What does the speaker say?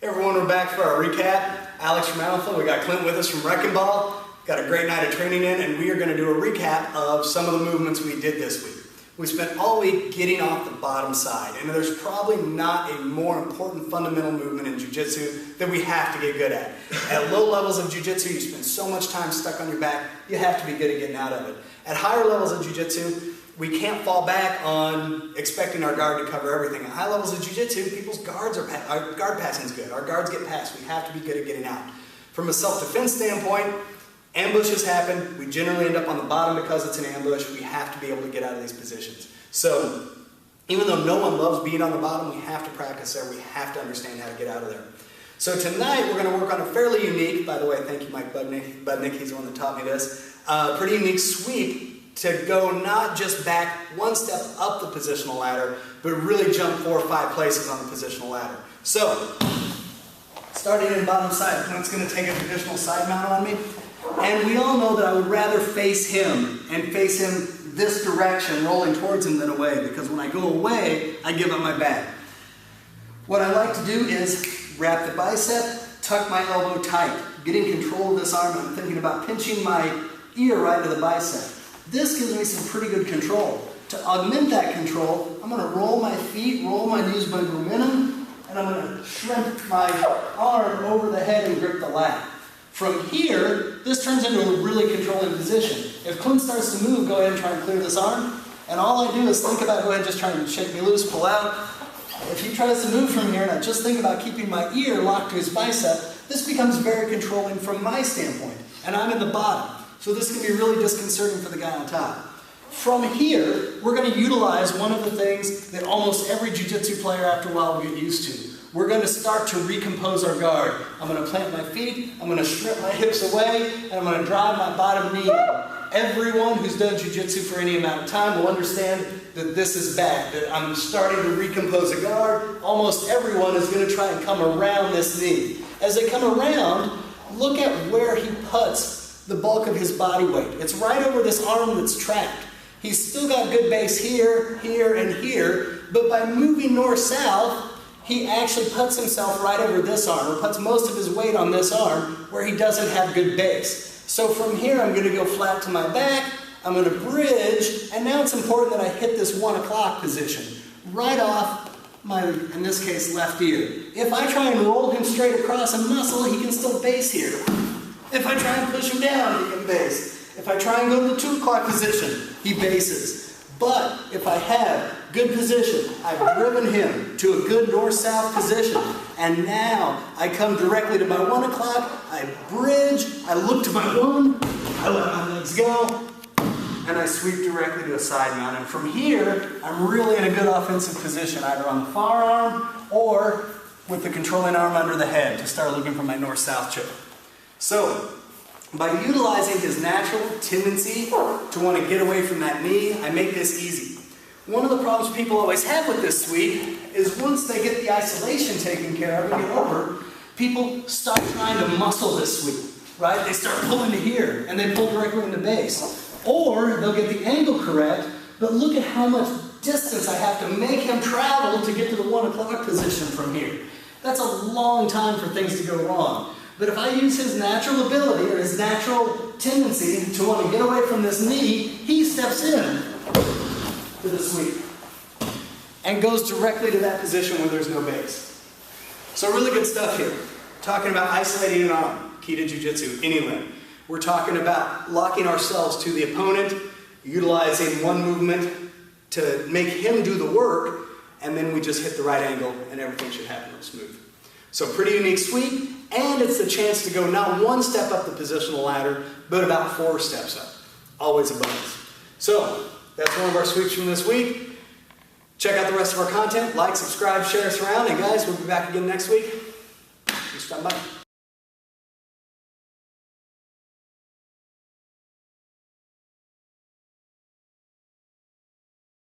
Hey everyone, we're back for our recap. Alex from Alpha, we got Clint with us from Wrecking Ball. Got a great night of training in, and we are going to do a recap of some of the movements we did this week. We spent all week getting off the bottom side, and there's probably not a more important fundamental movement in Jiu-Jitsu that we have to get good at. At low levels of Jiu-Jitsu, you spend so much time stuck on your back, you have to be good at getting out of it. At higher levels of Jiu-Jitsu, we can't fall back on expecting our guard to cover everything. At high levels of Jiu-Jitsu, people's guard passing is good. Our guards get past. We have to be good at getting out. From a self-defense standpoint, ambushes happen. We generally end up on the bottom because it's an ambush. We have to be able to get out of these positions. So, even though no one loves being on the bottom, we have to practice there. We have to understand how to get out of there. So tonight, we're going to work on a fairly unique, by the way, thank you Mike Budnick, he's the one that taught me this, pretty unique sweep to go not just back one step up the positional ladder, but really jump 4 or 5 places on the positional ladder. So, starting in bottom side, Clint's going to take a traditional side mount on me. And we all know that I would rather face him and face him this direction, rolling towards him, than away, because when I go away, I give up my back. What I like to do is wrap the bicep, tuck my elbow tight, getting control of this arm. I'm thinking about pinching my ear right to the bicep. This gives me some pretty good control. To augment that control, I'm going to roll my feet, roll my knees by momentum, and I'm going to shrimp my arm over the head and grip the lat. From here, this turns into a really controlling position. If Clint starts to move, go ahead and try and clear this arm. And all I do is think about, go ahead and just try and shake me loose, pull out. If he tries to move from here and I just think about keeping my ear locked to his bicep, this becomes very controlling from my standpoint. And I'm in the bottom. So this can be really disconcerting for the guy on top. From here, we're going to utilize one of the things that almost every jiu-jitsu player after a while will get used to. We're going to start to recompose our guard. I'm going to plant my feet, I'm going to strip my hips away, and I'm going to drive my bottom knee in. Everyone who's done jiu-jitsu for any amount of time will understand that this is bad, that I'm starting to recompose a guard. Almost everyone is going to try and come around this knee. As they come around, look at where he puts the bulk of his body weight. It's right over this arm that's trapped. He's still got good base here, here, and here, but by moving north-south, he actually puts himself right over this arm, or puts most of his weight on this arm, where he doesn't have good base. So from here, I'm going to go flat to my back, I'm going to bridge, and now it's important that I hit this 1 o'clock position, right off my, in this case, left ear. If I try and roll him straight across and muscle, he can still base here. If I try and push him down, he can base. If I try and go to the 2 o'clock position, he bases. But if I have good position, I've driven him to a good north-south position, and now I come directly to my 1 o'clock, I bridge, I look to my 1, I let my legs go, and I sweep directly to a side mount. And from here, I'm really in a good offensive position, either on the far arm or with the controlling arm under the head to start looking for my north-south choke. So, by utilizing his natural tendency to want to get away from that knee, I make this easy. One of the problems people always have with this sweep is once they get the isolation taken care of and get over, people start trying to muscle this sweep, right? They start pulling to here, and they pull directly into base. Or they'll get the angle correct, but look at how much distance I have to make him travel to get to the 1 o'clock position from here. That's a long time for things to go wrong. But if I use his natural ability, or his natural tendency to want to get away from this knee, he steps in to the sweep and goes directly to that position where there's no base. So really good stuff here. Talking about isolating an arm, key to jiu-jitsu, any limb. We're talking about locking ourselves to the opponent, utilizing one movement to make him do the work, and then we just hit the right angle and everything should happen real smooth. So pretty unique sweep, and it's the chance to go not 1 step up the positional ladder, but about 4 steps up. Always a bonus. So, that's one of our sweeps from this week. Check out the rest of our content. Like, subscribe, share us around, and guys, we'll be back again next week. Just stop by.